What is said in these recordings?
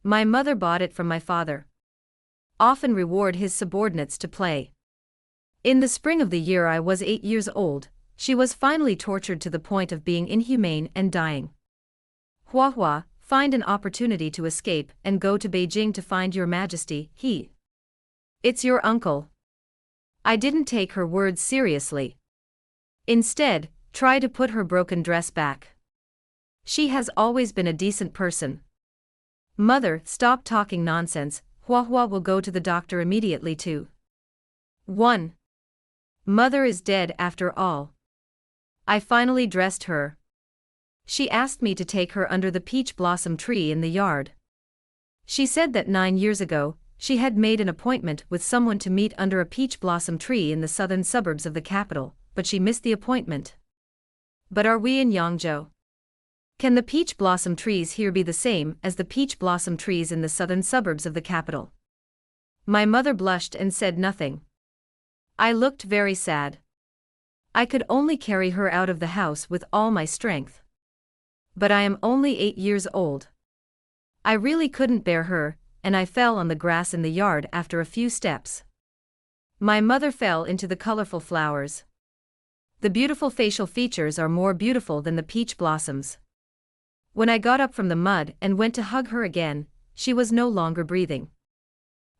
My mother bought it from my father. Often reward his subordinates to play. In the spring of the year I was 8 years old, she was finally tortured to the point of being inhumane and dying. Hua Hua, find an opportunity to escape and go to Beijing to find your majesty, he. It's your uncle. I didn't take her words seriously. Instead, try to put her broken dress back. She has always been a decent person. Mother, stop talking nonsense. Hua Hua will go to the doctor immediately too. 1. Mother is dead after all. I finally dressed her. She asked me to take her under the peach blossom tree in the yard. She said that 9 years ago, she had made an appointment with someone to meet under a peach blossom tree in the southern suburbs of the capital, but she missed the appointment. But are we in Yangzhou? Can the peach blossom trees here be the same as the peach blossom trees in the southern suburbs of the capital? My mother blushed and said nothing. I looked very sad. I could only carry her out of the house with all my strength. But I am only 8 years old. I really couldn't bear her, and I fell on the grass in the yard after a few steps. My mother fell into the colorful flowers. The beautiful facial features are more beautiful than the peach blossoms. When I got up from the mud and went to hug her again, she was no longer breathing.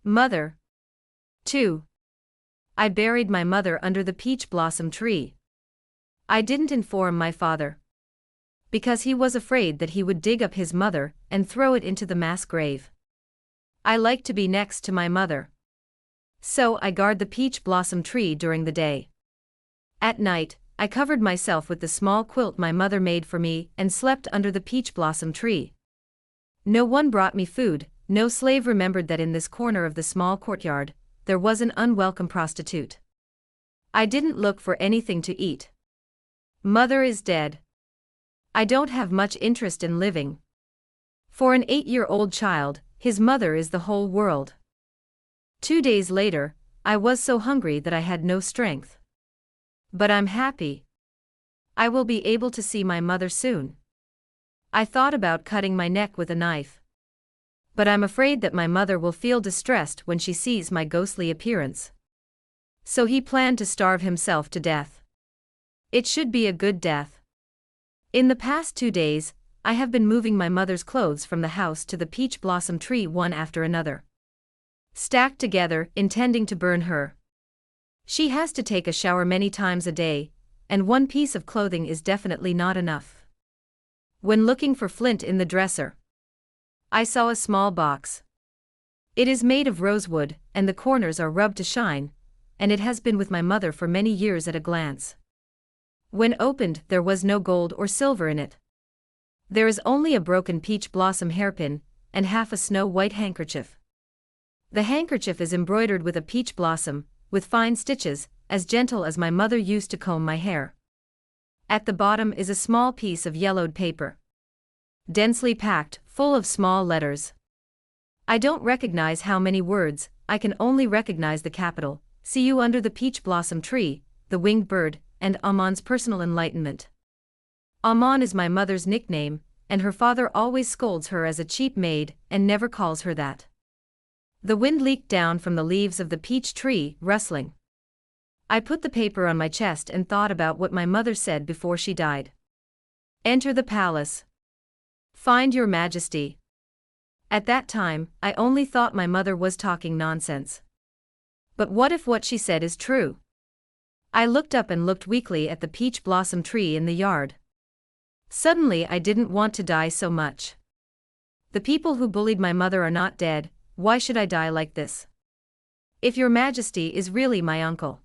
Mother. 2. I buried my mother under the peach blossom tree. I didn't inform my father. Because he was afraid that he would dig up his mother and throw it into the mass grave. I like to be next to my mother. So I guard the peach blossom tree during the day. At night, I covered myself with the small quilt my mother made for me and slept under the peach blossom tree. No one brought me food, no slave remembered that in this corner of the small courtyard, there was an unwelcome prostitute. I didn't look for anything to eat. Mother is dead. I don't have much interest in living. For an 8-year-old child, his mother is the whole world. 2 days later, I was so hungry that I had no strength. But I'm happy. I will be able to see my mother soon. I thought about cutting my neck with a knife. But I'm afraid that my mother will feel distressed when she sees my ghostly appearance. So he planned to starve himself to death. It should be a good death. In the past 2 days, I have been moving my mother's clothes from the house to the peach blossom tree one after another. Stacked together, intending to burn her. She has to take a shower many times a day, and one piece of clothing is definitely not enough. When looking for flint in the dresser, I saw a small box. It is made of rosewood, and the corners are rubbed to shine, and it has been with my mother for many years at a glance. When opened, there was no gold or silver in it. There is only a broken peach blossom hairpin, and half a snow-white handkerchief. The handkerchief is embroidered with a peach blossom, with fine stitches, as gentle as my mother used to comb my hair. At the bottom is a small piece of yellowed paper. Densely packed, full of small letters. I don't recognize how many words, I can only recognize the capital, see you under the peach blossom tree, the winged bird, and Amon's personal enlightenment. Amon is my mother's nickname, and her father always scolds her as a cheap maid and never calls her that. The wind leaked down from the leaves of the peach tree, rustling. I put the paper on my chest and thought about what my mother said before she died. Enter the palace. Find your majesty. At that time, I only thought my mother was talking nonsense. But what if what she said is true? I looked up and looked weakly at the peach blossom tree in the yard. Suddenly I didn't want to die so much. The people who bullied my mother are not dead. Why should I die like this? If your majesty is really my uncle.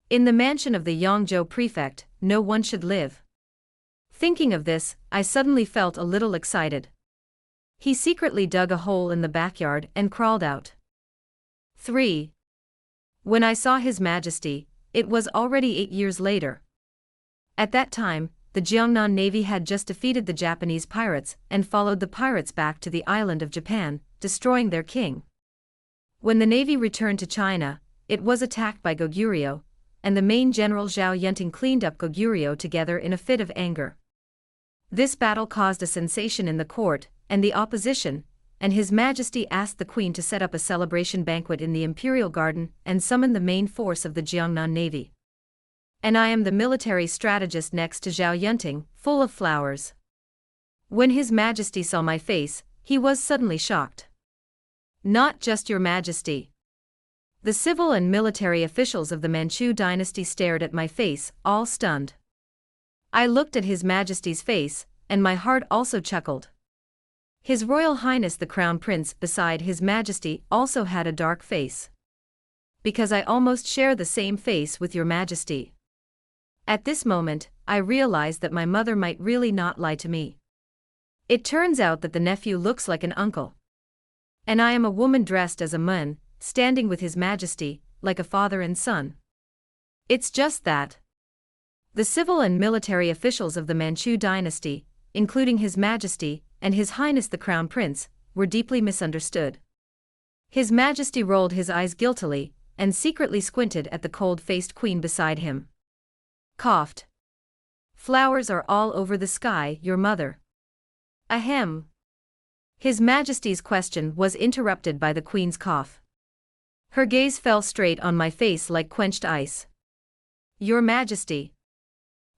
In the mansion of the Yangzhou prefect, no one should live. Thinking of this, I suddenly felt a little excited. He secretly dug a hole in the backyard and crawled out. 3. When I saw His Majesty, it was already 8 years later. At that time, the Jiangnan Navy had just defeated the Japanese pirates and followed the pirates back to the island of Japan, destroying their king. When the navy returned to China, it was attacked by Goguryeo, and the main general Zhao Yunting cleaned up Goguryeo together in a fit of anger. This battle caused a sensation in the court and the opposition, and His Majesty asked the Queen to set up a celebration banquet in the Imperial Garden and summon the main force of the Jiangnan Navy. And I am the military strategist next to Zhao Yunting, full of flowers. When His Majesty saw my face, he was suddenly shocked. Not just Your Majesty. The civil and military officials of the Manchu dynasty stared at my face, all stunned. I looked at His Majesty's face, and my heart also chuckled. His Royal Highness the Crown Prince beside His Majesty also had a dark face. Because I almost share the same face with Your Majesty. At this moment, I realized that my mother might really not lie to me. It turns out that the nephew looks like an uncle. And I am a woman dressed as a mun, standing with His Majesty, like a father and son. It's just that. The civil and military officials of the Manchu dynasty, including His Majesty and His Highness the Crown Prince, were deeply misunderstood. His Majesty rolled his eyes guiltily and secretly squinted at the cold-faced queen beside him. Coughed. Flowers are all over the sky, Your Mother. Ahem. His Majesty's question was interrupted by the Queen's cough. Her gaze fell straight on my face like quenched ice. Your Majesty.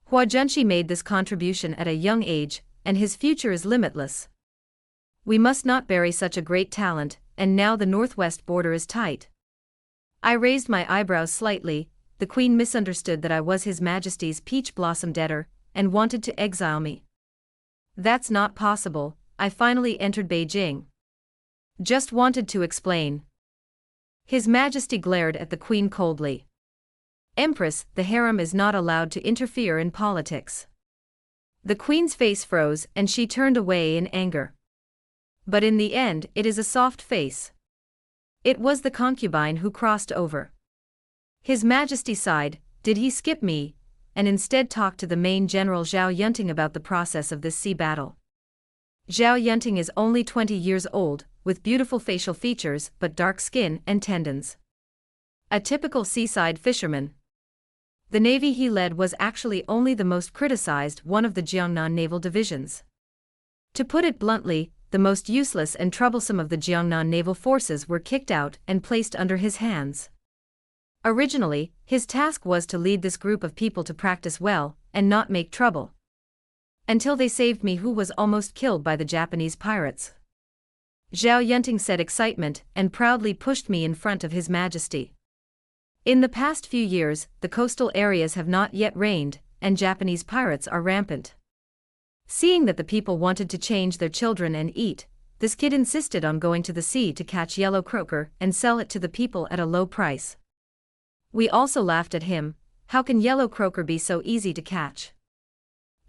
Hua Junshi made this contribution at a young age, and his future is limitless. We must not bury such a great talent, and now the northwest border is tight. I raised my eyebrows slightly. The Queen misunderstood that I was His Majesty's peach blossom debtor, and wanted to exile me. That's not possible. I finally entered Beijing. Just wanted to explain. His Majesty glared at the Queen coldly. Empress, the harem is not allowed to interfere in politics. The Queen's face froze and she turned away in anger. But in the end, it is a soft face. It was the concubine who crossed over. His Majesty sighed. Did he skip me, and instead talk to the main general Zhao Yunting about the process of this sea battle? Zhao Yunting is only 20 years old, with beautiful facial features but dark skin and tendons. A typical seaside fisherman. The navy he led was actually only the most criticized one of the Jiangnan naval divisions. To put it bluntly, the most useless and troublesome of the Jiangnan naval forces were kicked out and placed under his hands. Originally, his task was to lead this group of people to practice well and not make trouble. Until they saved me, who was almost killed by the Japanese pirates. Zhao Yunting said excitement and proudly pushed me in front of His Majesty. In the past few years, the coastal areas have not yet rained, and Japanese pirates are rampant. Seeing that the people wanted to change their children and eat, this kid insisted on going to the sea to catch yellow croaker and sell it to the people at a low price. We also laughed at him. How can yellow croaker be so easy to catch?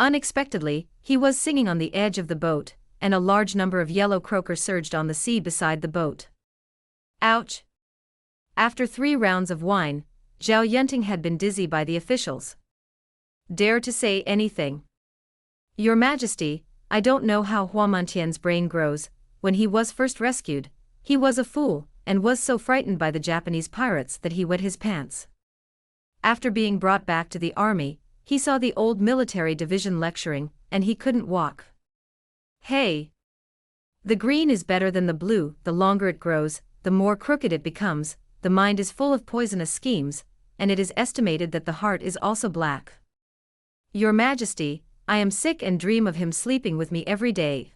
Unexpectedly, he was singing on the edge of the boat, and a large number of yellow croaker surged on the sea beside the boat. Ouch! After 3 rounds of wine, Zhao Yunting had been dizzy by the officials. Dare to say anything? Your Majesty, I don't know how Hua Mantian's brain grows. When he was first rescued, he was a fool, and was so frightened by the Japanese pirates that he wet his pants. After being brought back to the army, he saw the old military division lecturing, and he couldn't walk. Hey! The green is better than the blue. The longer it grows, the more crooked it becomes. The mind is full of poisonous schemes, and it is estimated that the heart is also black. Your Majesty, I am sick and dream of him sleeping with me every day.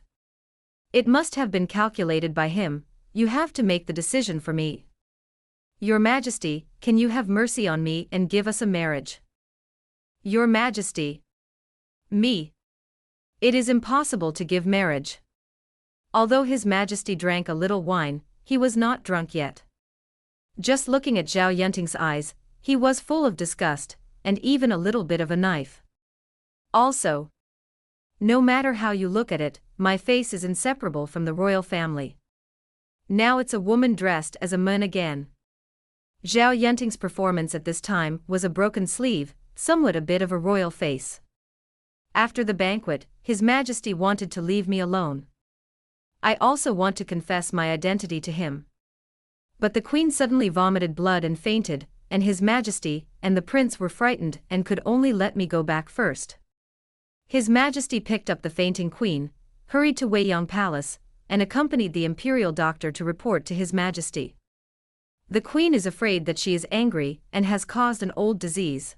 It must have been calculated by him. You have to make the decision for me. Your Majesty, can you have mercy on me and give us a marriage? Your Majesty. Me. It is impossible to give marriage. Although His Majesty drank a little wine, he was not drunk yet. Just looking at Zhao Yunting's eyes, he was full of disgust, and even a little bit of a knife. Also, no matter how you look at it, my face is inseparable from the royal family. Now it's a woman dressed as a man again. Zhao Yunting's performance at this time was a broken sleeve, somewhat a bit of a royal face. After the banquet, His Majesty wanted to leave me alone. I also want to confess my identity to him. But the Queen suddenly vomited blood and fainted, and His Majesty and the Prince were frightened and could only let me go back first. His Majesty picked up the fainting Queen, hurried to Weiyang Palace, and accompanied the imperial doctor to report to His Majesty. The Queen is afraid that she is angry and has caused an old disease.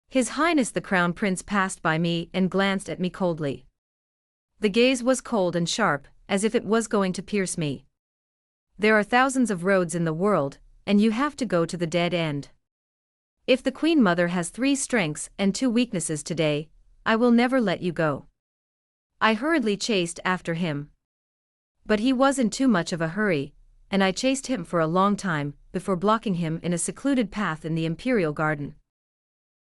His Highness the Crown Prince passed by me and glanced at me coldly. The gaze was cold and sharp, as if it was going to pierce me. There are thousands of roads in the world, and you have to go to the dead end. If the Queen Mother has 3 strengths and 2 weaknesses today, I will never let you go. I hurriedly chased after him. But he was in too much of a hurry, and I chased him for a long time, before blocking him in a secluded path in the imperial garden.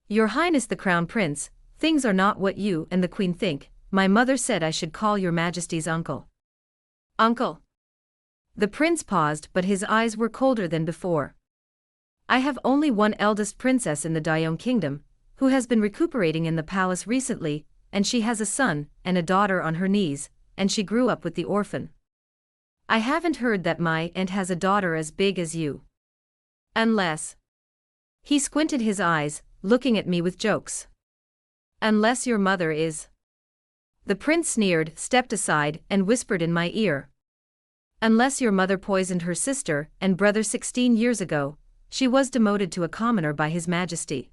Your Highness the Crown Prince, things are not what you and the Queen think. My mother said I should call your Majesty's uncle. Uncle? The prince paused, but his eyes were colder than before. I have only one eldest princess in the Daeong Kingdom, who has been recuperating in the palace recently, and she has a son and a daughter on her knees, and she grew up with the orphan. I haven't heard that my aunt has a daughter as big as you. Unless. He squinted his eyes, looking at me with jokes. Unless your mother is. The prince sneered, stepped aside, and whispered in my ear. Unless your mother poisoned her sister and brother 16 years ago, she was demoted to a commoner by His Majesty.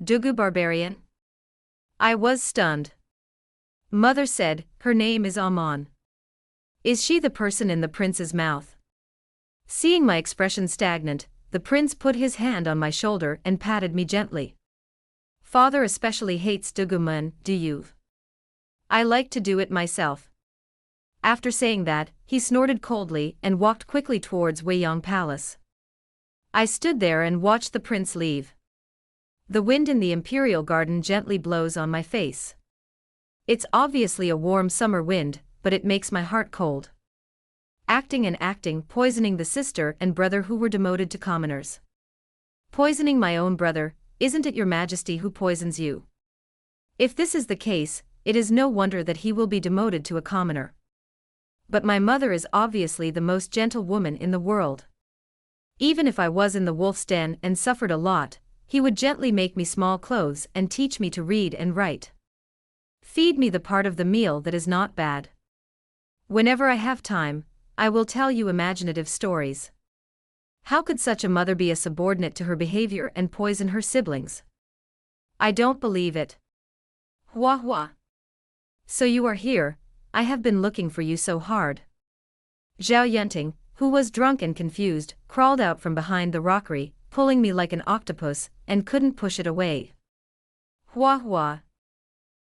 Dugu barbarian? I was stunned. Mother said, her name is Amon. Is she the person in the prince's mouth? Seeing my expression stagnant, the prince put his hand on my shoulder and patted me gently. Father especially hates Dugumun, do you? I like to do it myself. After saying that, he snorted coldly and walked quickly towards Weiyang Palace. I stood there and watched the prince leave. The wind in the imperial garden gently blows on my face. It's obviously a warm summer wind, but it makes my heart cold. Acting, poisoning the sister and brother who were demoted to commoners. Poisoning my own brother, isn't it your Majesty who poisons you? If this is the case, it is no wonder that he will be demoted to a commoner. But my mother is obviously the most gentle woman in the world. Even if I was in the wolf's den and suffered a lot, he would gently make me small clothes and teach me to read and write. Feed me the part of the meal that is not bad. Whenever I have time, I will tell you imaginative stories. How could such a mother be a subordinate to her behavior and poison her siblings? I don't believe it. Hua hua. So you are here, I have been looking for you so hard. Zhao Yunting, who was drunk and confused, crawled out from behind the rockery, pulling me like an octopus, and couldn't push it away. Hua hua.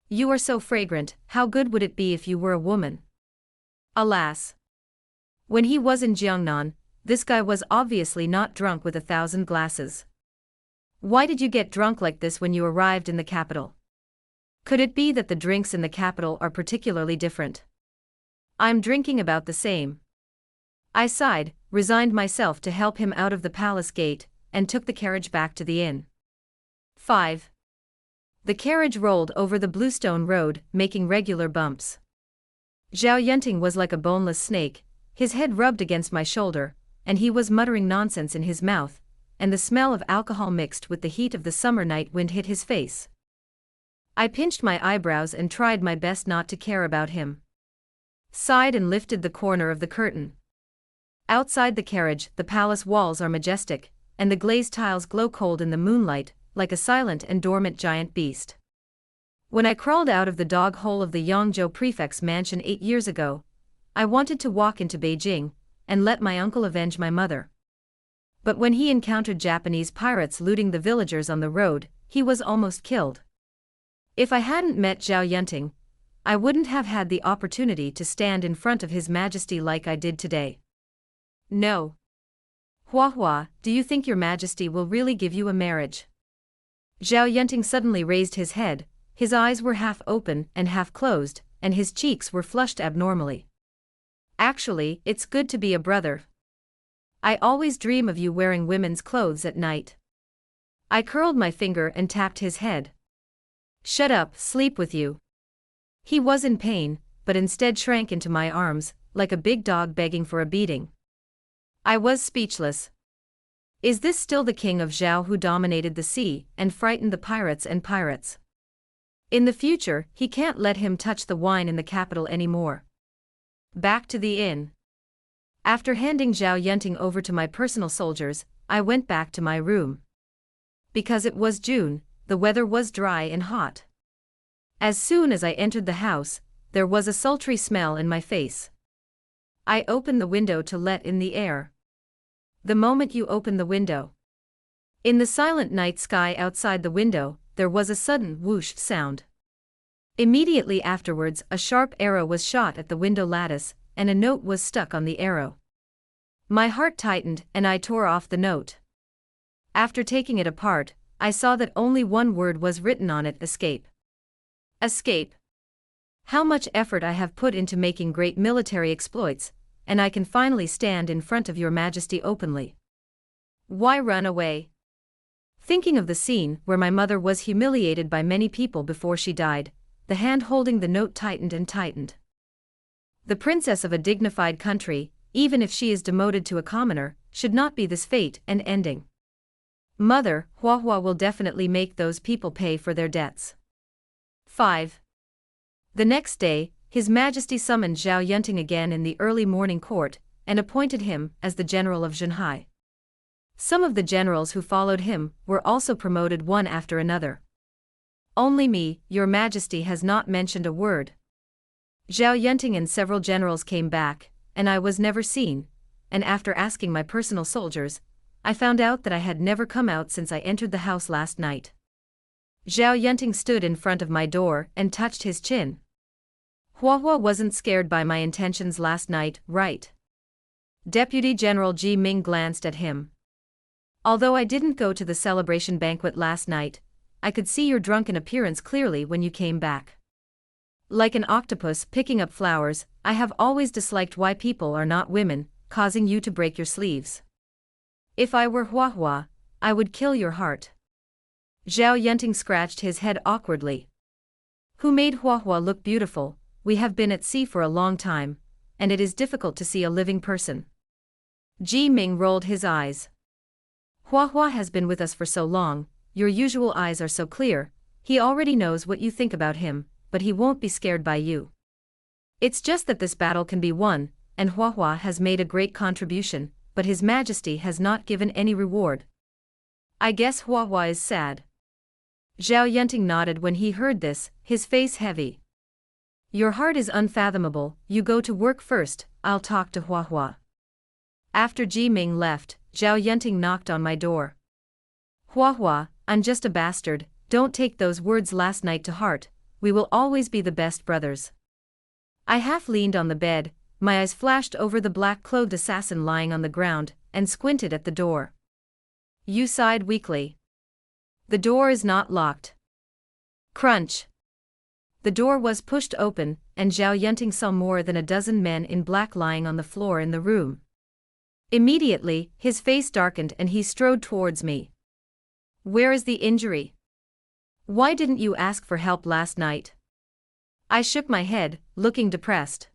You are so fragrant, how good would it be if you were a woman? Alas. When he was in Jiangnan, this guy was obviously not drunk with 1,000 glasses. Why did you get drunk like this when you arrived in the capital? Could it be that the drinks in the capital are particularly different? I'm drinking about the same. I sighed, resigned myself to help him out of the palace gate, and took the carriage back to the inn. 5. The carriage rolled over the bluestone road, making regular bumps. Zhao Yunting was like a boneless snake, his head rubbed against my shoulder, and he was muttering nonsense in his mouth, and the smell of alcohol mixed with the heat of the summer night wind hit his face. I pinched my eyebrows and tried my best not to care about him. Sighed and lifted the corner of the curtain. Outside the carriage, the palace walls are majestic, and the glazed tiles glow cold in the moonlight, like a silent and dormant giant beast. When I crawled out of the dog hole of the Yangzhou prefect's mansion 8 years ago, I wanted to walk into Beijing, and let my uncle avenge my mother. But when he encountered Japanese pirates looting the villagers on the road, he was almost killed. If I hadn't met Zhao Yunting, I wouldn't have had the opportunity to stand in front of His Majesty like I did today. No. Hua hua, do you think your Majesty will really give you a marriage? Zhao Yunting suddenly raised his head, his eyes were half open and half closed, and his cheeks were flushed abnormally. Actually, it's good to be a brother. I always dream of you wearing women's clothes at night. I curled my finger and tapped his head. Shut up, sleep with you. He was in pain, but instead shrank into my arms, like a big dog begging for a beating. I was speechless. Is this still the king of Zhao who dominated the sea and frightened the pirates and pirates? In the future, he can't let him touch the wine in the capital anymore. Back to the inn. After handing Zhao Yunting over to my personal soldiers, I went back to my room. Because it was June, the weather was dry and hot. As soon as I entered the house, there was a sultry smell in my face. I opened the window to let in the air. The moment you open the window, in the silent night sky outside the window, there was a sudden whoosh sound. Immediately afterwards, a sharp arrow was shot at the window lattice, and a note was stuck on the arrow. My heart tightened and I tore off the note. After taking it apart, I saw that only one word was written on it: escape. Escape. How much effort I have put into making great military exploits, and I can finally stand in front of your Majesty openly. Why run away? Thinking of the scene where my mother was humiliated by many people before she died, the hand holding the note tightened and tightened. The princess of a dignified country, even if she is demoted to a commoner, should not be this fate and ending. Mother, Hua Hua will definitely make those people pay for their debts. 5. The next day, His Majesty summoned Zhao Yunting again in the early morning court, and appointed him as the general of Zhenhai. Some of the generals who followed him were also promoted one after another. Only me, your Majesty, has not mentioned a word. Zhao Yunting and several generals came back, and I was never seen, and after asking my personal soldiers, I found out that I had never come out since I entered the house last night. Zhao Yunting stood in front of my door and touched his chin. Hua Hua wasn't scared by my intentions last night, right? Deputy General Ji Ming glanced at him. Although I didn't go to the celebration banquet last night, I could see your drunken appearance clearly when you came back. Like an octopus picking up flowers, I have always disliked why people are not women, causing you to break your sleeves. If I were Hua Hua, I would kill your heart. Zhao Yunting scratched his head awkwardly. Who made Hua Hua look beautiful? We have been at sea for a long time, and it is difficult to see a living person. Ji Ming rolled his eyes. Hua Hua has been with us for so long, your usual eyes are so clear, he already knows what you think about him, but he won't be scared by you. It's just that this battle can be won, and Hua Hua has made a great contribution, but His Majesty has not given any reward. I guess Hua Hua is sad. Zhao Yunting nodded when he heard this, his face heavy. Your heart is unfathomable, you go to work first, I'll talk to Hua Hua. After Ji Ming left, Zhao Yunting knocked on my door. Hua Hua, I'm just a bastard, don't take those words last night to heart, we will always be the best brothers. I half leaned on the bed, my eyes flashed over the black-clothed assassin lying on the ground, and squinted at the door. You sighed weakly. The door is not locked. Crunch. The door was pushed open, and Zhao Yunting saw more than a dozen men in black lying on the floor in the room. Immediately, his face darkened and he strode towards me. Where is the injury? Why didn't you ask for help last night? I shook my head, looking depressed.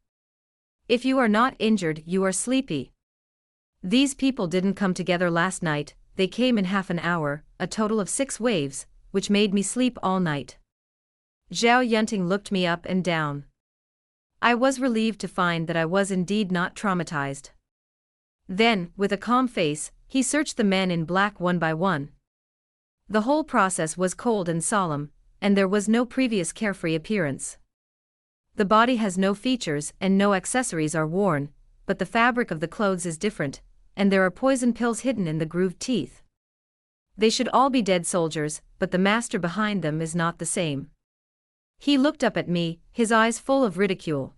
If you are not injured, you are sleepy. These people didn't come together last night, they came in half an hour, a total of 6 waves, which made me sleep all night. Zhao Yunting looked me up and down. I was relieved to find that I was indeed not traumatized. Then, with a calm face, he searched the men in black one by one. The whole process was cold and solemn, and there was no previous carefree appearance. The body has no features and no accessories are worn, but the fabric of the clothes is different, and there are poison pills hidden in the grooved teeth. They should all be dead soldiers, but the master behind them is not the same. He looked up at me, his eyes full of ridicule.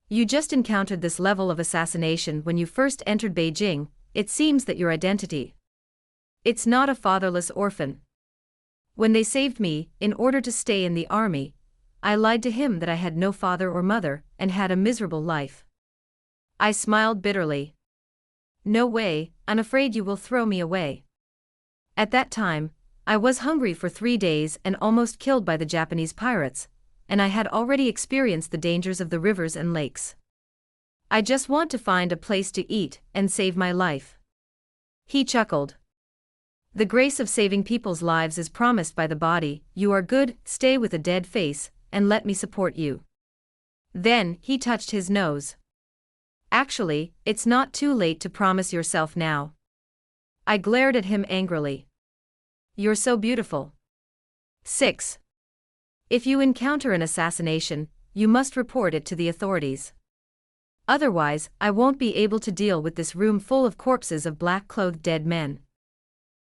You just encountered this level of assassination when you first entered Beijing, it seems that your identity. It's not a fatherless orphan. When they saved me, in order to stay in the army, I lied to him that I had no father or mother and had a miserable life. I smiled bitterly. No way, I'm afraid you will throw me away. At that time, I was hungry for 3 days and almost killed by the Japanese pirates, and I had already experienced the dangers of the rivers and lakes. I just want to find a place to eat and save my life. He chuckled. The grace of saving people's lives is promised by the body, you are good, stay with a dead face, and let me support you. Then, he touched his nose. Actually, it's not too late to promise yourself now. I glared at him angrily. You're so beautiful. 6. If you encounter an assassination, you must report it to the authorities. Otherwise, I won't be able to deal with this room full of corpses of black-clothed dead men.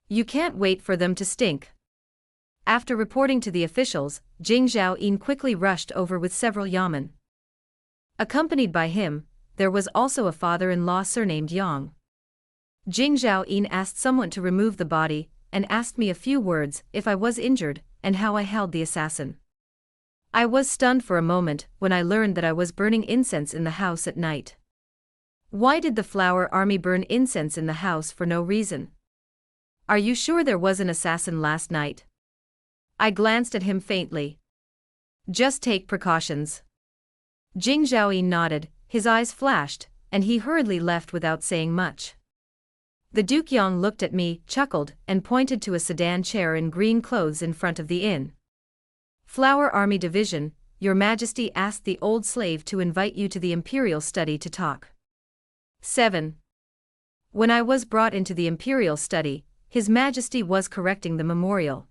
You can't wait for them to stink. After reporting to the officials, Jing Zhaoyin quickly rushed over with several yamen. Accompanied by him, there was also a father-in-law surnamed Yang. Jing Zhaoyin asked someone to remove the body, and asked me a few words if I was injured, and how I held the assassin. I was stunned for a moment when I learned that I was burning incense in the house at night. Why did the Flower Army burn incense in the house for no reason? Are you sure there was an assassin last night? I glanced at him faintly. Just take precautions. Jing Zhaoyin nodded, his eyes flashed, and he hurriedly left without saying much. The Duke Yang looked at me, chuckled, and pointed to a sedan chair in green clothes in front of the inn. Flower Army Division, Your Majesty asked the old slave to invite you to the Imperial Study to talk. 7. When I was brought into the Imperial Study, His Majesty was correcting the memorial.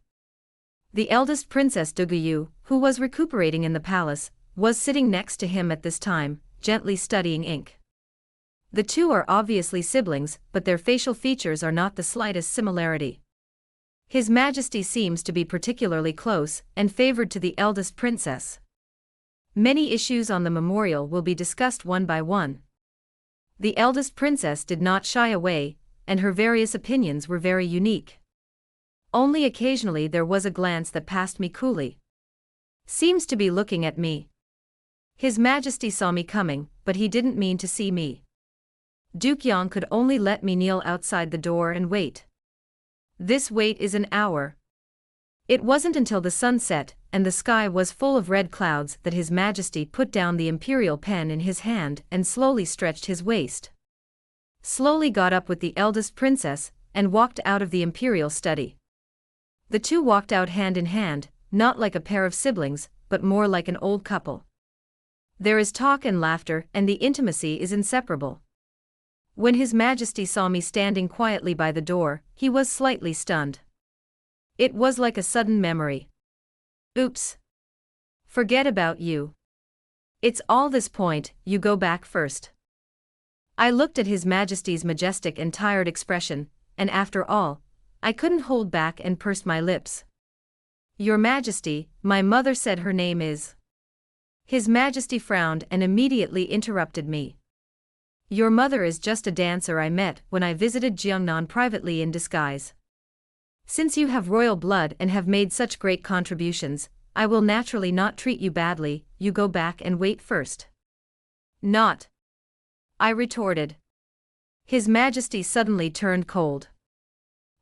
The eldest Princess Duguyu, who was recuperating in the palace, was sitting next to him at this time, gently studying ink. The two are obviously siblings, but their facial features are not the slightest similarity. His Majesty seems to be particularly close and favored to the eldest princess. Many issues on the memorial will be discussed one by one. The eldest princess did not shy away, and her various opinions were very unique. Only occasionally there was a glance that passed me coolly. Seems to be looking at me. His Majesty saw me coming, but he didn't mean to see me. Duke Yang could only let me kneel outside the door and wait. This wait is an hour. It wasn't until the sun set and the sky was full of red clouds that His Majesty put down the imperial pen in his hand and slowly stretched his waist. Slowly got up with the eldest princess and walked out of the imperial study. The two walked out hand in hand, not like a pair of siblings, but more like an old couple. There is talk and laughter, and the intimacy is inseparable. When His Majesty saw me standing quietly by the door, he was slightly stunned. It was like a sudden memory. Oops. Forget about you. It's all this point, you go back first. I looked at His Majesty's majestic and tired expression, and after all, I couldn't hold back and pursed my lips. Your Majesty, my mother said her name is. His Majesty frowned and immediately interrupted me. Your mother is just a dancer I met when I visited Jiangnan privately in disguise. Since you have royal blood and have made such great contributions, I will naturally not treat you badly, you go back and wait first. Not. I retorted. His Majesty suddenly turned cold.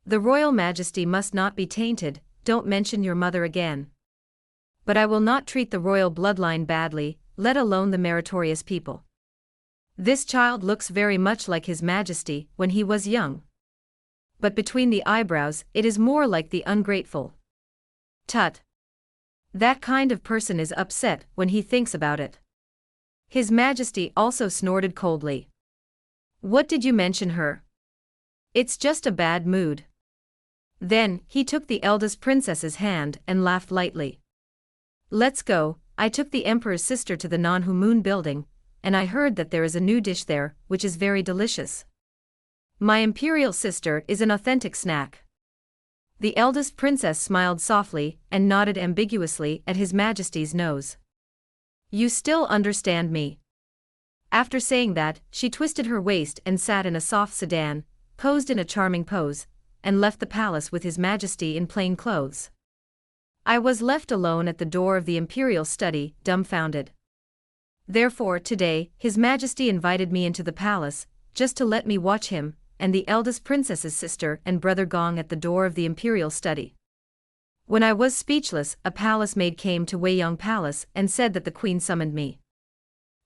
The royal majesty must not be tainted, don't mention your mother again. But I will not treat the royal bloodline badly, let alone the meritorious people. This child looks very much like His Majesty when he was young. But between the eyebrows, it is more like the ungrateful. Tut. That kind of person is upset when he thinks about it. His Majesty also snorted coldly. What did you mention her? It's just a bad mood. Then, he took the eldest princess's hand and laughed lightly. Let's go. I took the emperor's sister to the Nanhu Moon building, and I heard that there is a new dish there, which is very delicious. My imperial sister is an authentic snack. The eldest princess smiled softly and nodded ambiguously at His Majesty's nose. You still understand me. After saying that, she twisted her waist and sat in a soft sedan, posed in a charming pose, and left the palace with His Majesty in plain clothes. I was left alone at the door of the imperial study, dumbfounded. Therefore today, His Majesty invited me into the palace, just to let me watch him, and the eldest princess's sister and brother gong at the door of the imperial study. When I was speechless, a palace maid came to Weiyang Palace and said that the queen summoned me.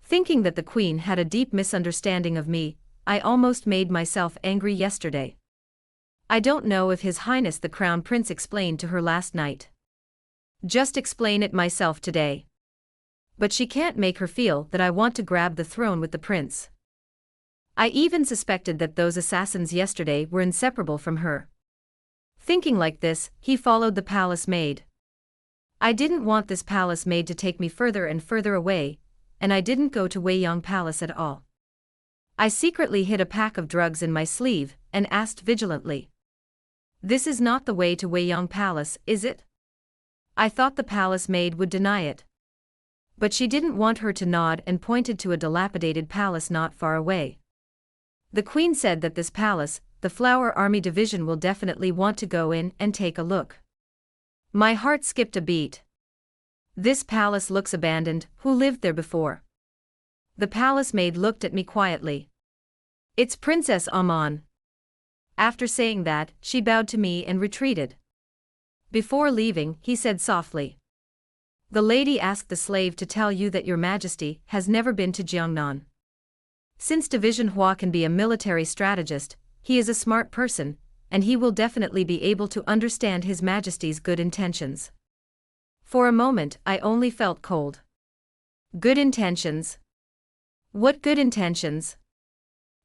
Thinking that the queen had a deep misunderstanding of me, I almost made myself angry yesterday. I don't know if His Highness the Crown Prince explained to her last night. Just explain it myself today. But she can't make her feel that I want to grab the throne with the prince. I even suspected that those assassins yesterday were inseparable from her. Thinking like this, he followed the palace maid. I didn't want this palace maid to take me further and further away, and I didn't go to Weiyang Palace at all. I secretly hid a pack of drugs in my sleeve and asked vigilantly. This is not the way to Weiyang Palace, is it? I thought the palace maid would deny it. But she didn't want her to nod and pointed to a dilapidated palace not far away. The queen said that this palace, the Flower Army Division, will definitely want to go in and take a look. My heart skipped a beat. This palace looks abandoned. Who lived there before? The palace maid looked at me quietly. It's Princess Aman. After saying that, she bowed to me and retreated. Before leaving, he said softly. The lady asked the slave to tell you that your majesty has never been to Jiangnan. Since Division Hua can be a military strategist, he is a smart person, and he will definitely be able to understand his majesty's good intentions. For a moment, I only felt cold. Good intentions? What good intentions?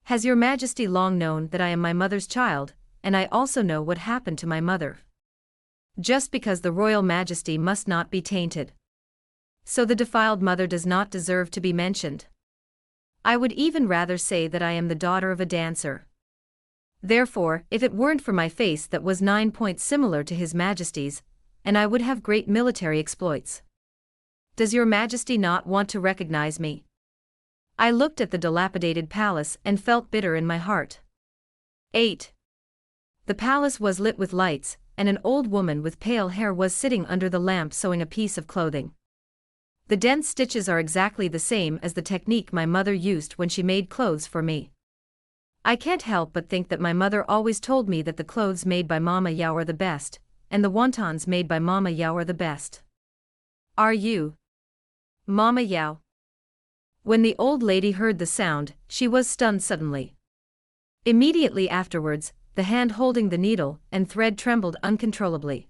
Has your majesty long known that I am my mother's child, and I also know what happened to my mother? Just because the royal majesty must not be tainted. So the defiled mother does not deserve to be mentioned. I would even rather say that I am the daughter of a dancer. Therefore, if it weren't for my face that was 9 points similar to his majesty's, and I would have great military exploits. Does your majesty not want to recognize me? I looked at the dilapidated palace and felt bitter in my heart. 8. The palace was lit with lights, and an old woman with pale hair was sitting under the lamp sewing a piece of clothing. The dense stitches are exactly the same as the technique my mother used when she made clothes for me. I can't help but think that my mother always told me that the clothes made by Mama Yao are the best, and the wontons made by Mama Yao are the best. Are you Mama Yao? When the old lady heard the sound, she was stunned suddenly. Immediately afterwards, the hand holding the needle and thread trembled uncontrollably.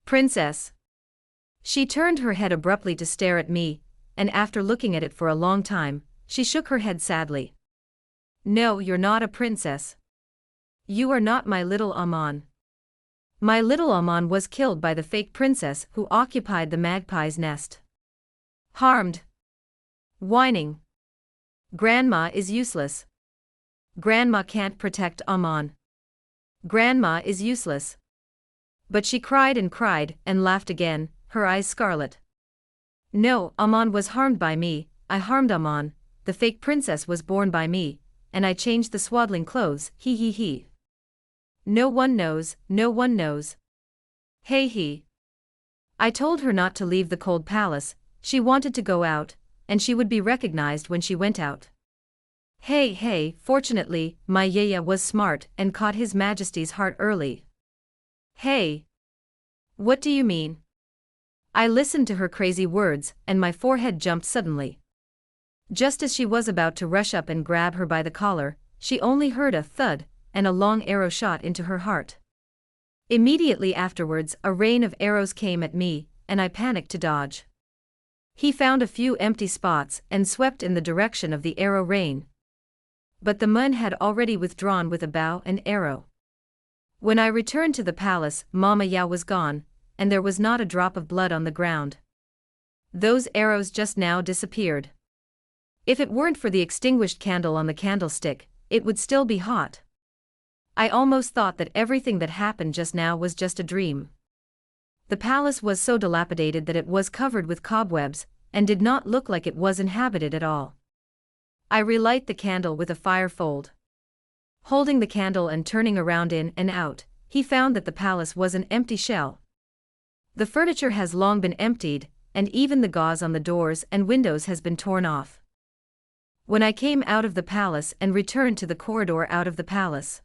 Princess. She turned her head abruptly to stare at me, and after looking at it for a long time, she shook her head sadly. No, you're not a princess. You are not my little Aman. My little Aman was killed by the fake princess who occupied the magpie's nest. Harmed. Whining. Grandma is useless. Grandma can't protect Aman. Grandma is useless. But she cried and laughed again, her eyes scarlet. No, Aman was harmed by me, I harmed Aman, the fake princess was born by me, and I changed the swaddling clothes, he. No one knows, no one knows. He. I told her not to leave the cold palace, she wanted to go out, and she would be recognized when she went out. Hey, fortunately, my yaya was smart and caught his majesty's heart early. Hey. What do you mean? I listened to her crazy words, and my forehead jumped suddenly. Just as she was about to rush up and grab her by the collar, she only heard a thud, and a long arrow shot into her heart. Immediately afterwards, a rain of arrows came at me, and I panicked to dodge. He found a few empty spots and swept in the direction of the arrow rain. But the man had already withdrawn with a bow and arrow. When I returned to the palace, Mama Yao was gone, and there was not a drop of blood on the ground. Those arrows just now disappeared. If it weren't for the extinguished candle on the candlestick, it would still be hot. I almost thought that everything that happened just now was just a dream. The palace was so dilapidated that it was covered with cobwebs, and did not look like it was inhabited at all. I relight the candle with a fire fold. Holding the candle and turning around in and out, he found that the palace was an empty shell. The furniture has long been emptied, and even the gauze on the doors and windows has been torn off. When I came out of the palace and returned to the corridor out of the palace,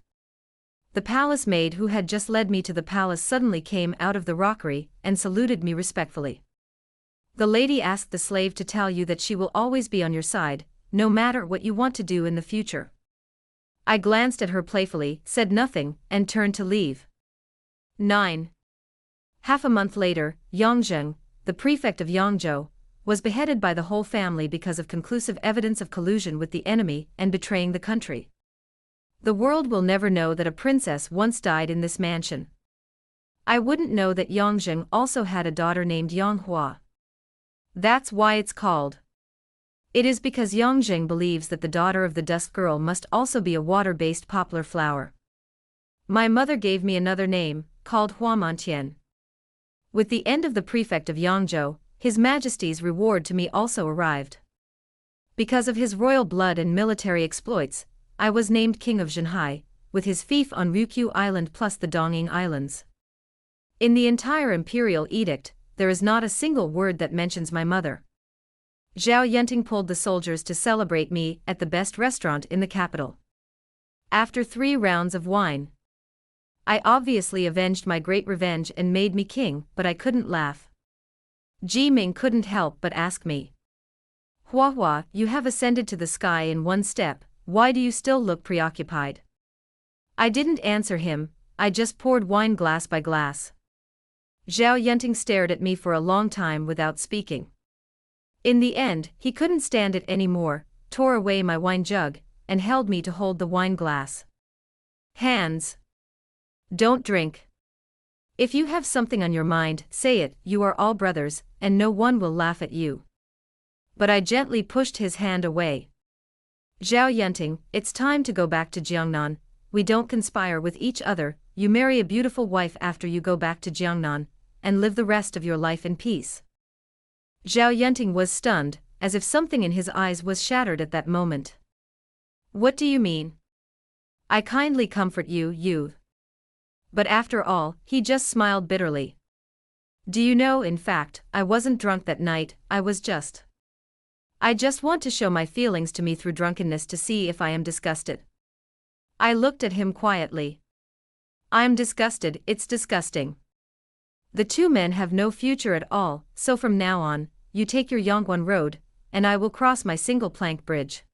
the palace maid who had just led me to the palace suddenly came out of the rockery and saluted me respectfully. The lady asked the slave to tell you that she will always be on your side, no matter what you want to do in the future. I glanced at her playfully, said nothing, and turned to leave. 9. Half a month later, Yang Zheng, the prefect of Yangzhou, was beheaded by the whole family because of conclusive evidence of collusion with the enemy and betraying the country. The world will never know that a princess once died in this mansion. I wouldn't know that Yongzheng also had a daughter named Yonghua. That's why it's called. It is because Yongzheng believes that the daughter of the Dusk Girl must also be a water-based poplar flower. My mother gave me another name, called Huamantian. With the end of the prefect of Yangzhou, His Majesty's reward to me also arrived. Because of his royal blood and military exploits, I was named King of Zhenhai, with his fief on Ryukyu Island plus the Donging Islands. In the entire imperial edict, there is not a single word that mentions my mother. Zhao Yunting pulled the soldiers to celebrate me at the best restaurant in the capital. After 3 rounds of wine, I obviously avenged my great revenge and made me king, but I couldn't laugh. Ji Ming couldn't help but ask me, "Hua, you have ascended to the sky in one step, why do you still look preoccupied?" I didn't answer him, I just poured wine glass by glass. Zhao Yunting stared at me for a long time without speaking. In the end, he couldn't stand it anymore, tore away my wine jug, and held me to hold the wine glass. "Hands. Don't drink. If you have something on your mind, say it, you are all brothers, and no one will laugh at you." But I gently pushed his hand away. "Zhao Yunting, it's time to go back to Jiangnan, we don't conspire with each other, you marry a beautiful wife after you go back to Jiangnan, and live the rest of your life in peace." Zhao Yunting was stunned, as if something in his eyes was shattered at that moment. "What do you mean?" "I kindly comfort you. But after all, he just smiled bitterly. "Do you know, in fact, I wasn't drunk that night, I just want to show my feelings to me through drunkenness to see if I am disgusted." I looked at him quietly. "I'm disgusted, it's disgusting. The 2 men have no future at all, so from now on, you take your Yongguan road, and I will cross my single plank bridge.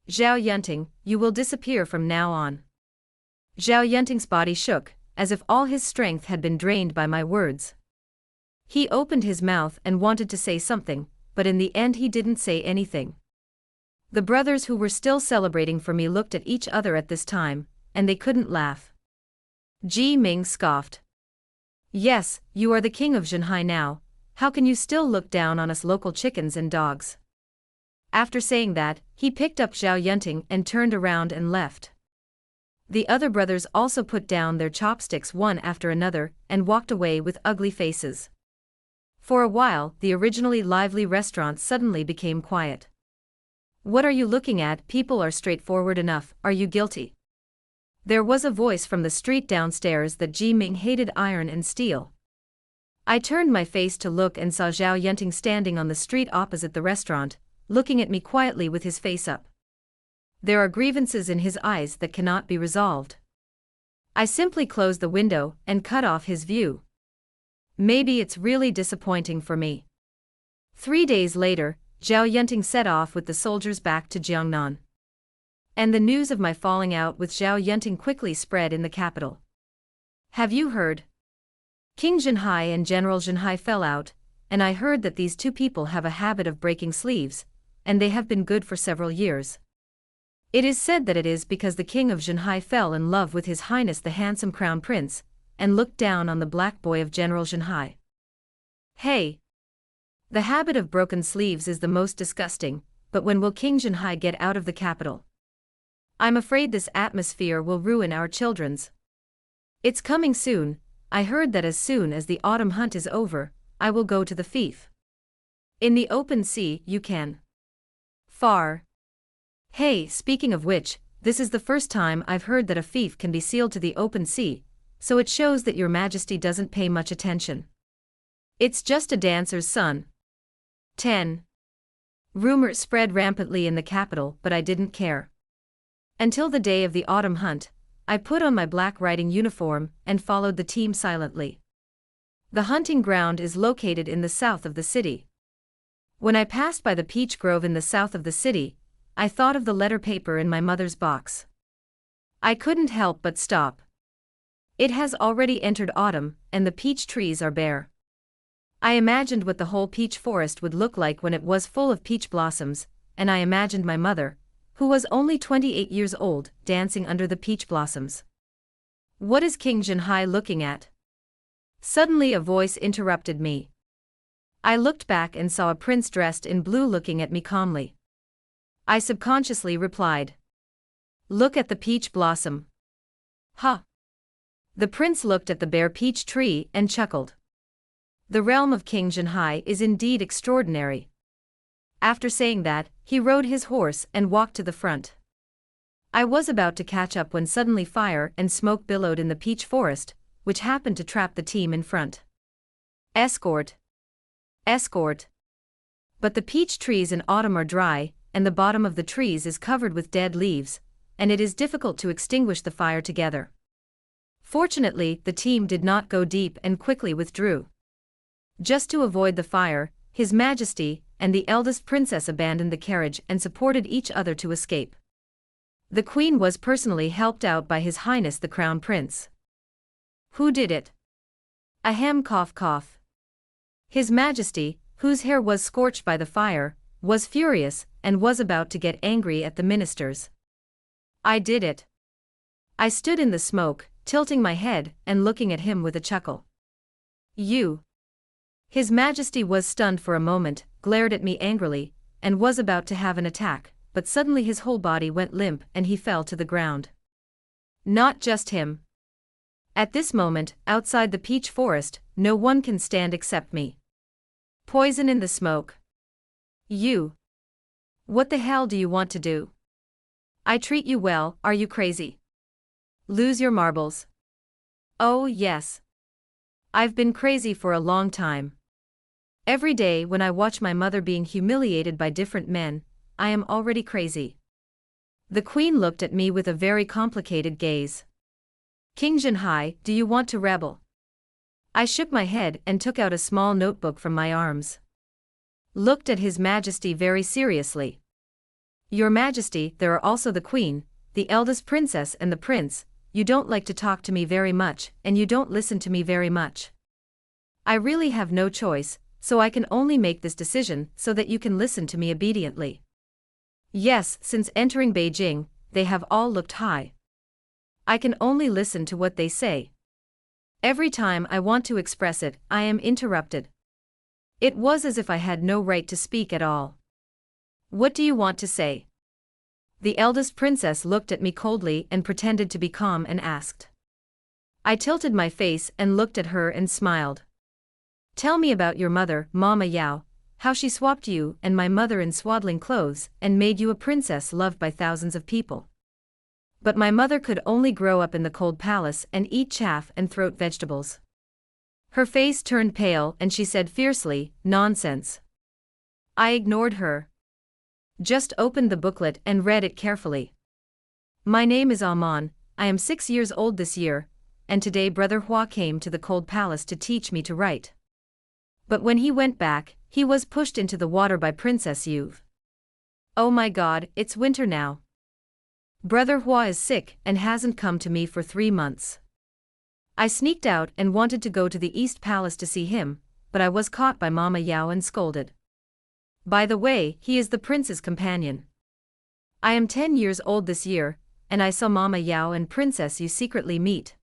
Zhao Yunting, you will disappear from now on." Zhao Yunting's body shook, as if all his strength had been drained by my words. He opened his mouth and wanted to say something, but in the end he didn't say anything. The brothers who were still celebrating for me looked at each other at this time, and they couldn't laugh. Ji Ming scoffed. "Yes, you are the king of Zhenhai now, how can you still look down on us local chickens and dogs?" After saying that, he picked up Zhao Yunting and turned around and left. The other brothers also put down their chopsticks one after another and walked away with ugly faces. For a while, the originally lively restaurant suddenly became quiet. "What are you looking at? People are straightforward enough, are you guilty?" There was a voice from the street downstairs that Ji Ming hated iron and steel. I turned my face to look and saw Zhao Yunting standing on the street opposite the restaurant, looking at me quietly with his face up. There are grievances in his eyes that cannot be resolved. I simply closed the window and cut off his view. Maybe it's really disappointing for me. 3 days later, Zhao Yunting set off with the soldiers back to Jiangnan. And the news of my falling out with Zhao Yunting quickly spread in the capital. "Have you heard? King Zhenhai and General Zhenhai fell out, and I heard that these 2 people have a habit of breaking sleeves, and they have been good for several years. It is said that it is because the king of Zhenhai fell in love with His Highness the handsome crown prince, and looked down on the black boy of General Zhenhai. Hey! The habit of broken sleeves is the most disgusting, but when will King Zhenhai get out of the capital? I'm afraid this atmosphere will ruin our children's. It's coming soon, I heard that as soon as the autumn hunt is over, I will go to the fief. In the open sea, you can. Far. Hey, speaking of which, this is the first time I've heard that a fief can be sealed to the open sea, so it shows that your majesty doesn't pay much attention. It's just a dancer's son. 10. Rumors spread rampantly in the capital, but I didn't care. Until the day of the autumn hunt, I put on my black riding uniform and followed the team silently. The hunting ground is located in the south of the city. When I passed by the peach grove in the south of the city, I thought of the letter paper in my mother's box. I couldn't help but stop. It has already entered autumn, and the peach trees are bare. I imagined what the whole peach forest would look like when it was full of peach blossoms, and I imagined my mother, who was only 28 years old, dancing under the peach blossoms. What is King Jinhai looking at? Suddenly a voice interrupted me. I looked back and saw a prince dressed in blue looking at me calmly. I subconsciously replied, "Look at the peach blossom." Huh. The prince looked at the bare peach tree and chuckled. The realm of King Jinhai is indeed extraordinary. After saying that, he rode his horse and walked to the front. I was about to catch up when suddenly fire and smoke billowed in the peach forest, which happened to trap the team in front. Escort. Escort. But the peach trees in autumn are dry, and the bottom of the trees is covered with dead leaves, and it is difficult to extinguish the fire together. Fortunately, the team did not go deep and quickly withdrew. Just to avoid the fire, His Majesty and the eldest princess abandoned the carriage and supported each other to escape. The Queen was personally helped out by His Highness the Crown Prince. Who did it? Ahem, cough cough. His Majesty, whose hair was scorched by the fire, was furious and was about to get angry at the ministers. I did it. I stood in the smoke, tilting my head and looking at him with a chuckle. You. His Majesty was stunned for a moment, glared at me angrily, and was about to have an attack, but suddenly his whole body went limp and he fell to the ground. Not just him. At this moment, outside the peach forest, no one can stand except me. Poison in the smoke. You. What the hell do you want to do? I treat you well, are you crazy? Lose your marbles. Oh yes. I've been crazy for a long time. Every day when I watch my mother being humiliated by different men, I am already crazy. The Queen looked at me with a very complicated gaze. King Jinhai, do you want to rebel? I shook my head and took out a small notebook from my arms. Looked at His Majesty very seriously. Your Majesty, there are also the Queen, the eldest princess and the prince. You don't like to talk to me very much, and you don't listen to me very much. I really have no choice, so I can only make this decision so that you can listen to me obediently. Yes, since entering Beijing, they have all looked high. I can only listen to what they say. Every time I want to express it, I am interrupted. It was as if I had no right to speak at all. What do you want to say? The eldest princess looked at me coldly and pretended to be calm and asked. I tilted my face and looked at her and smiled. Tell me about your mother, Mama Yao, how she swapped you and my mother in swaddling clothes and made you a princess loved by thousands of people. But my mother could only grow up in the cold palace and eat chaff and throat vegetables. Her face turned pale and she said fiercely, "Nonsense." I ignored her. Just opened the booklet and read it carefully. My name is Amon, I am 6 years old this year, and today Brother Hua came to the cold palace to teach me to write. But when he went back, he was pushed into the water by Princess Yuve. Oh my God, it's winter now. Brother Hua is sick and hasn't come to me for 3 months. I sneaked out and wanted to go to the East Palace to see him, but I was caught by Mama Yao and scolded. By the way, he is the prince's companion. I am 10 years old this year, and I saw Mama Yao and Princess Yu secretly meet.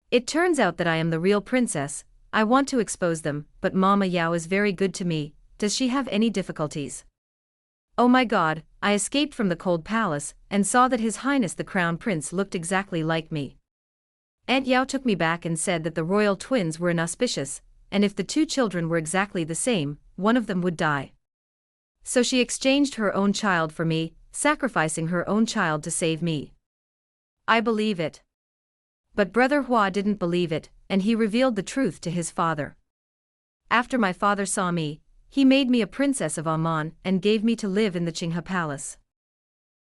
It turns out that I am the real princess. I want to expose them, but Mama Yao is very good to me. Does she have any difficulties? Oh my God, I escaped from the cold palace and saw that His Highness the Crown Prince looked exactly like me. Aunt Yao took me back and said that the royal twins were inauspicious, and if the 2 children were exactly the same, one of them would die. So she exchanged her own child for me, sacrificing her own child to save me. I believe it. But Brother Hua didn't believe it, and he revealed the truth to his father. After my father saw me, he made me a princess of Amman and gave me to live in the Qinghe Palace.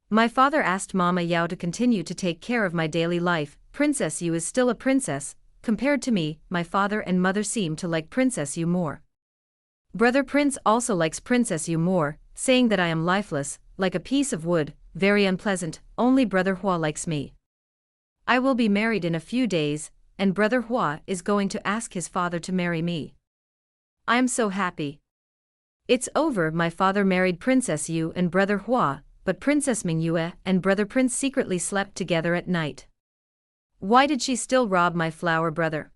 My father asked Mama Yao to continue to take care of my daily life. Princess Yu is still a princess. Compared to me, my father and mother seem to like Princess Yu more. Brother Prince also likes Princess Yu more, saying that I am lifeless, like a piece of wood, very unpleasant. Only Brother Hua likes me. I will be married in a few days, and Brother Hua is going to ask his father to marry me. I'm so happy. It's over. My father married Princess Yu and Brother Hua, but Princess Mingyue and Brother Prince secretly slept together at night. Why did she still rob my flower brother?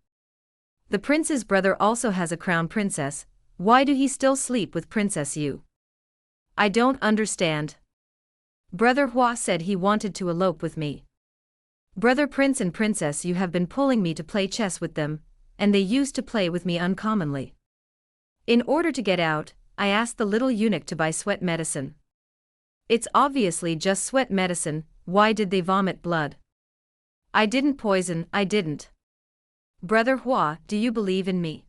The prince's brother also has a crown princess. Why do he still sleep with Princess Yu? I don't understand. Brother Hua said he wanted to elope with me. Brother Prince and Princess Yu have been pulling me to play chess with them, and they used to play with me uncommonly. In order to get out, I asked the little eunuch to buy sweat medicine. It's obviously just sweat medicine. Why did they vomit blood? I didn't poison, I didn't. Brother Hua, do you believe in me?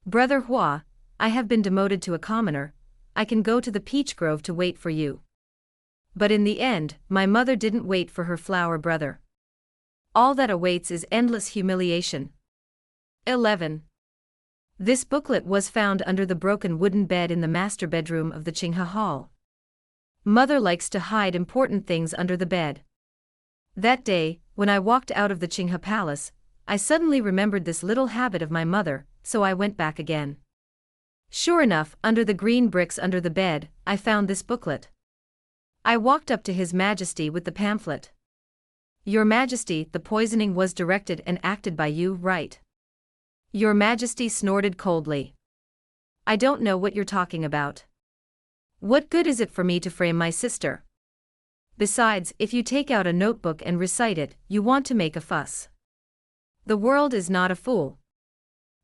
Brother Hua, I have been demoted to a commoner. I can go to the peach grove to wait for you. But in the end, my mother didn't wait for her flower brother. All that awaits is endless humiliation. 11. This booklet was found under the broken wooden bed in the master bedroom of the Qinghe Hall. Mother likes to hide important things under the bed. That day, when I walked out of the Qinghe Palace, I suddenly remembered this little habit of my mother, so I went back again. Sure enough, under the green bricks under the bed, I found this booklet. I walked up to His Majesty with the pamphlet. Your Majesty, the poisoning was directed and acted by you, right? Your Majesty snorted coldly. I don't know what you're talking about. What good is it for me to frame my sister? Besides, if you take out a notebook and recite it, you want to make a fuss. The world is not a fool.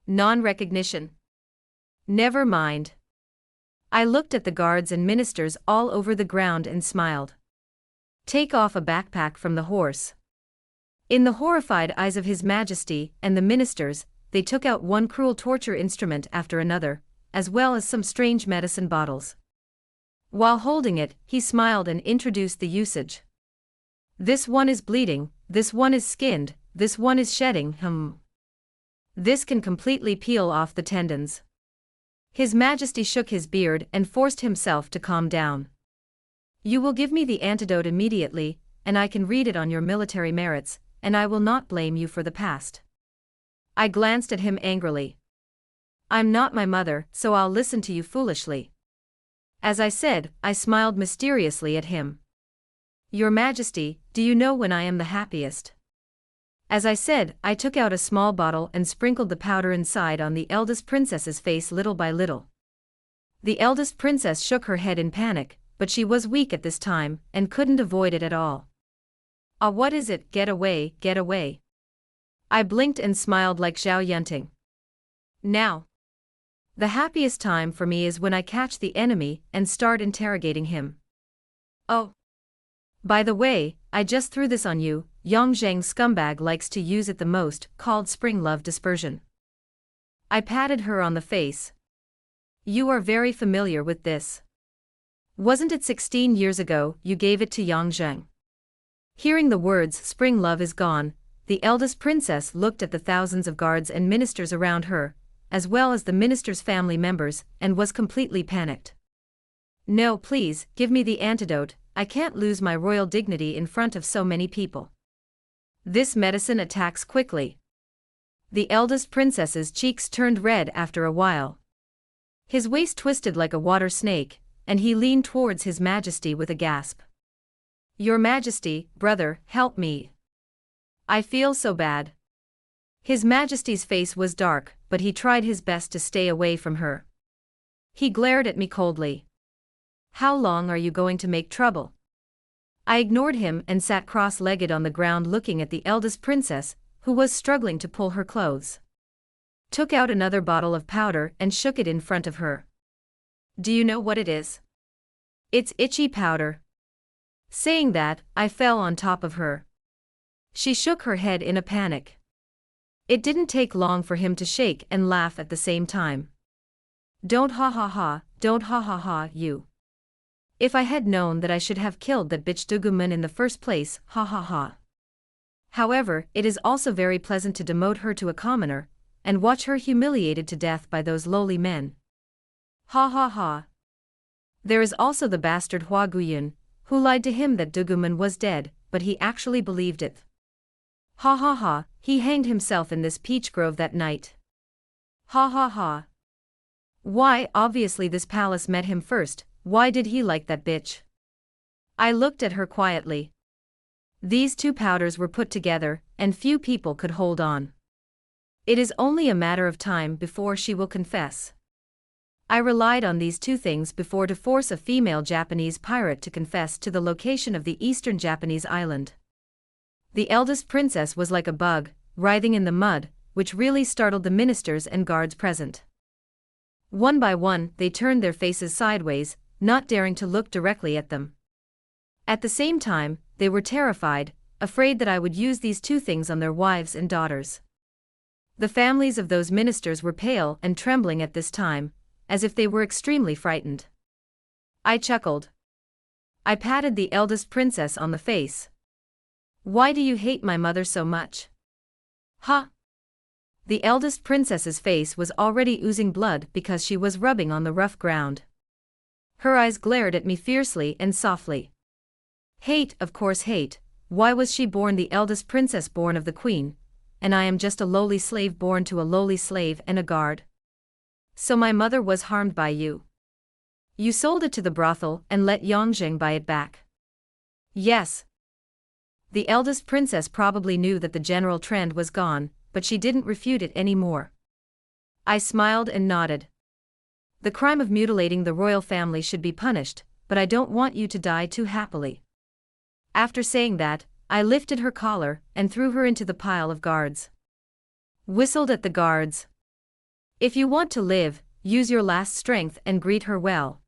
Non-recognition. Never mind. I looked at the guards and ministers all over the ground and smiled. Take off a backpack from the horse. In the horrified eyes of His Majesty and the ministers, they took out one cruel torture instrument after another, as well as some strange medicine bottles. While holding it, he smiled and introduced the usage. This one is bleeding, this one is skinned, this one is shedding, This can completely peel off the tendons. His Majesty shook his beard and forced himself to calm down. You will give me the antidote immediately, and I can read it on your military merits, and I will not blame you for the past. I glanced at him angrily. I'm not my mother, so I'll listen to you foolishly. As I said, I smiled mysteriously at him. Your Majesty, do you know when I am the happiest? As I said, I took out a small bottle and sprinkled the powder inside on the eldest princess's face little by little. The eldest princess shook her head in panic, but she was weak at this time and couldn't avoid it at all. Ah, what is it? Get away, get away. I blinked and smiled like Zhao Yunting. Now. The happiest time for me is when I catch the enemy and start interrogating him. Oh. By the way, I just threw this on you. Yang Zheng scumbag likes to use it the most, called spring love dispersion. I patted her on the face. You are very familiar with this. Wasn't it 16 years ago you gave it to Yang Zheng? Hearing the words spring love is gone, the eldest princess looked at the thousands of guards and ministers around her, as well as the minister's family members, and was completely panicked. No, please, give me the antidote. I can't lose my royal dignity in front of so many people. This medicine attacks quickly. The eldest princess's cheeks turned red after a while. His waist twisted like a water snake, and he leaned towards His Majesty with a gasp. Your Majesty, brother, help me. I feel so bad. His Majesty's face was dark, but he tried his best to stay away from her. He glared at me coldly. How long are you going to make trouble? I ignored him and sat cross-legged on the ground looking at the eldest princess, who was struggling to pull her clothes. Took out another bottle of powder and shook it in front of her. Do you know what it is? It's itchy powder. Saying that, I fell on top of her. She shook her head in a panic. It didn't take long for him to shake and laugh at the same time. Don't ha ha ha, don't ha ha ha, you. If I had known that I should have killed that bitch Duguman in the first place, ha ha ha. However, it is also very pleasant to demote her to a commoner, and watch her humiliated to death by those lowly men. Ha ha ha. There is also the bastard Hua Guyun, who lied to him that Duguman was dead, but he actually believed it. Ha ha ha, he hanged himself in this peach grove that night. Ha ha ha. Why, obviously this palace met him first, why did he like that bitch? I looked at her quietly. These two powders were put together, and few people could hold on. It is only a matter of time before she will confess. I relied on these two things before to force a female Japanese pirate to confess to the location of the eastern Japanese island. The eldest princess was like a bug, writhing in the mud, which really startled the ministers and guards present. One by one, they turned their faces sideways, not daring to look directly at them. At the same time, they were terrified, afraid that I would use these two things on their wives and daughters. The families of those ministers were pale and trembling at this time, as if they were extremely frightened. I chuckled. I patted the eldest princess on the face. Why do you hate my mother so much? Huh? The eldest princess's face was already oozing blood because she was rubbing on the rough ground. Her eyes glared at me fiercely and softly. Hate, of course hate. Why was she born the eldest princess born of the queen, and I am just a lowly slave born to a lowly slave and a guard? So my mother was harmed by you. You sold it to the brothel and let Yongzheng buy it back. Yes. The eldest princess probably knew that the general trend was gone, but she didn't refute it anymore. I smiled and nodded. The crime of mutilating the royal family should be punished, but I don't want you to die too happily. After saying that, I lifted her collar and threw her into the pile of guards. Whistled at the guards. If you want to live, use your last strength and greet her well.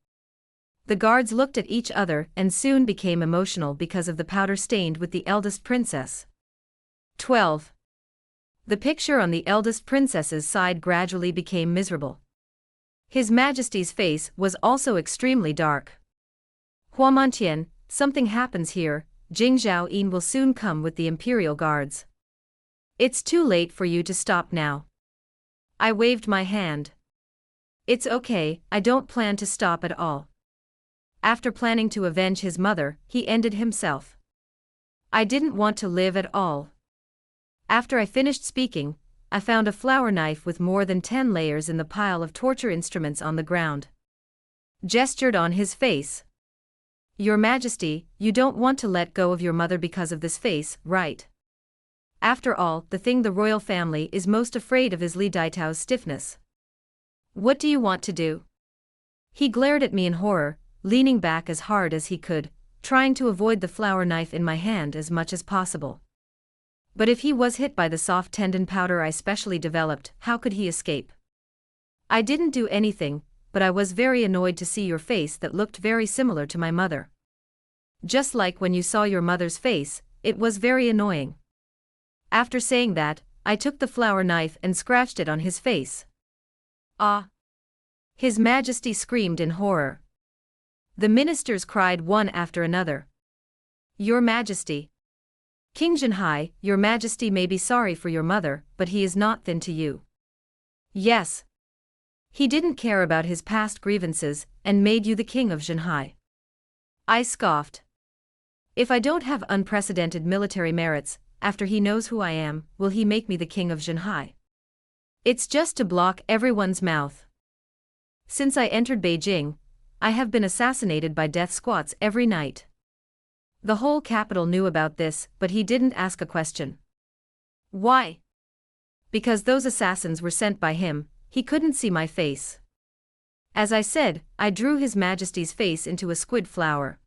The guards looked at each other and soon became emotional because of the powder stained with the eldest princess. 12. The picture on the eldest princess's side gradually became miserable. His Majesty's face was also extremely dark. Huamantian, something happens here. Jing Zhao-yin will soon come with the imperial guards. It's too late for you to stop now. I waved my hand. It's okay, I don't plan to stop at all. After planning to avenge his mother, he ended himself. I didn't want to live at all. After I finished speaking, I found a flower knife with more than 10 layers in the pile of torture instruments on the ground. Gestured on his face. Your Majesty, you don't want to let go of your mother because of this face, right? After all, the thing the royal family is most afraid of is Li Daitao's stiffness. What do you want to do? He glared at me in horror, leaning back as hard as he could, trying to avoid the flower knife in my hand as much as possible. But if he was hit by the soft tendon powder I specially developed, how could he escape? I didn't do anything, but I was very annoyed to see your face that looked very similar to my mother. Just like when you saw your mother's face, it was very annoying. After saying that, I took the flower knife and scratched it on his face. Ah! His Majesty screamed in horror. The ministers cried one after another. Your Majesty. King Zhenhai, your Majesty may be sorry for your mother, but he is not thin to you. Yes. He didn't care about his past grievances, and made you the king of Zhenhai. I scoffed. If I don't have unprecedented military merits, after he knows who I am, will he make me the king of Zhenhai? It's just to block everyone's mouth. Since I entered Beijing, I have been assassinated by death squads every night. The whole capital knew about this, but he didn't ask a question. Why? Because those assassins were sent by him. He couldn't see my face. As I said, I drew His Majesty's face into a squid flower.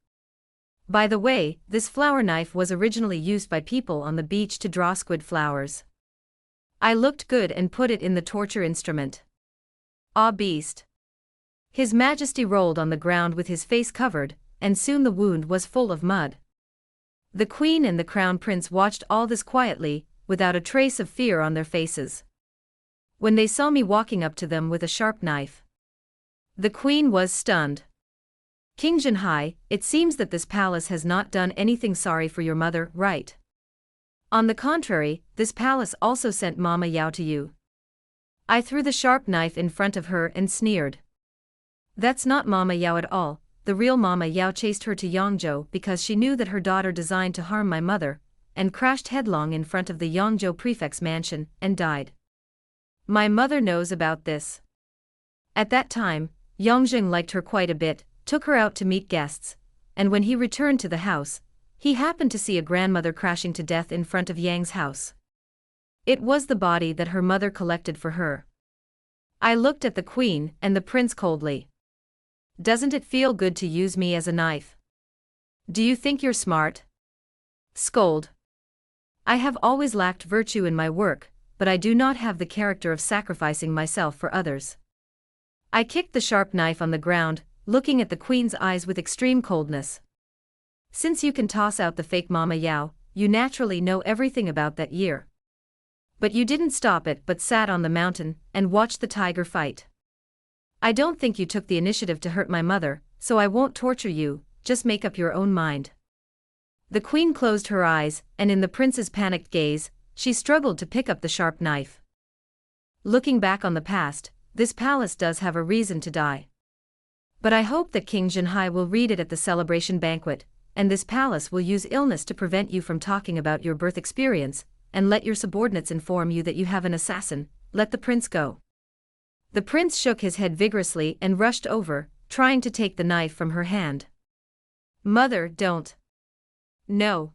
By the way, this flower knife was originally used by people on the beach to draw squid flowers. I looked good and put it in the torture instrument. Ah, beast. His Majesty rolled on the ground with his face covered, and soon the wound was full of mud. The Queen and the Crown Prince watched all this quietly, without a trace of fear on their faces. When they saw me walking up to them with a sharp knife, the Queen was stunned. King Zhenhai, it seems that this palace has not done anything sorry for your mother, right? On the contrary, this palace also sent Mama Yao to you. I threw the sharp knife in front of her and sneered. That's not Mama Yao at all. The real Mama Yao chased her to Yangzhou because she knew that her daughter designed to harm my mother, and crashed headlong in front of the Yangzhou prefect's mansion, and died. My mother knows about this. At that time, Yongjing liked her quite a bit, took her out to meet guests, and when he returned to the house, he happened to see a grandmother crashing to death in front of Yang's house. It was the body that her mother collected for her. I looked at the queen and the prince coldly. Doesn't it feel good to use me as a knife? Do you think you're smart? Scold. I have always lacked virtue in my work, but I do not have the character of sacrificing myself for others. I kicked the sharp knife on the ground, looking at the queen's eyes with extreme coldness. Since you can toss out the fake Mama Yao, you naturally know everything about that year. But you didn't stop it but sat on the mountain and watched the tiger fight. I don't think you took the initiative to hurt my mother, so I won't torture you, just make up your own mind. The queen closed her eyes, and in the prince's panicked gaze, she struggled to pick up the sharp knife. Looking back on the past, this palace does have a reason to die. But I hope that King Zhenhai will read it at the celebration banquet, and this palace will use illness to prevent you from talking about your birth experience, and let your subordinates inform you that you have an assassin. Let the prince go. The prince shook his head vigorously and rushed over, trying to take the knife from her hand. Mother, don't. No.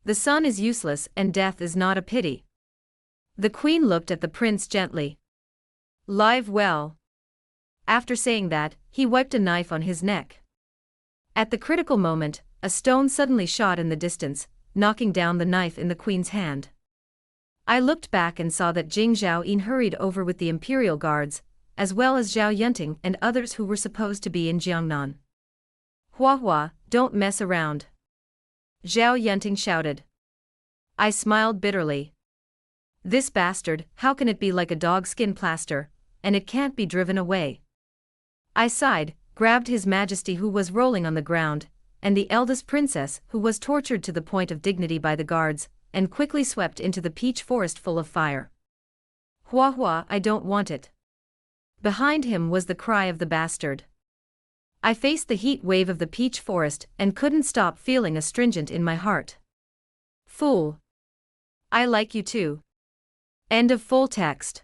The son is useless and death is not a pity. The queen looked at the prince gently. Live well. After saying that, he wiped a knife on his neck. At the critical moment, a stone suddenly shot in the distance, knocking down the knife in the queen's hand. I looked back and saw that Jing Zhaoyin hurried over with the imperial guards, as well as Zhao Yunting and others who were supposed to be in Jiangnan. Hua Hua, don't mess around. Zhao Yunting shouted. I smiled bitterly. This bastard, how can it be like a dog skin plaster, and it can't be driven away? I sighed, grabbed His Majesty who was rolling on the ground, and the eldest princess who was tortured to the point of dignity by the guards, and quickly swept into the peach forest full of fire. Hua Hua, I don't want it. Behind him was the cry of the bastard. I faced the heat wave of the peach forest and couldn't stop feeling astringent in my heart. Fool. I like you too. End of full text.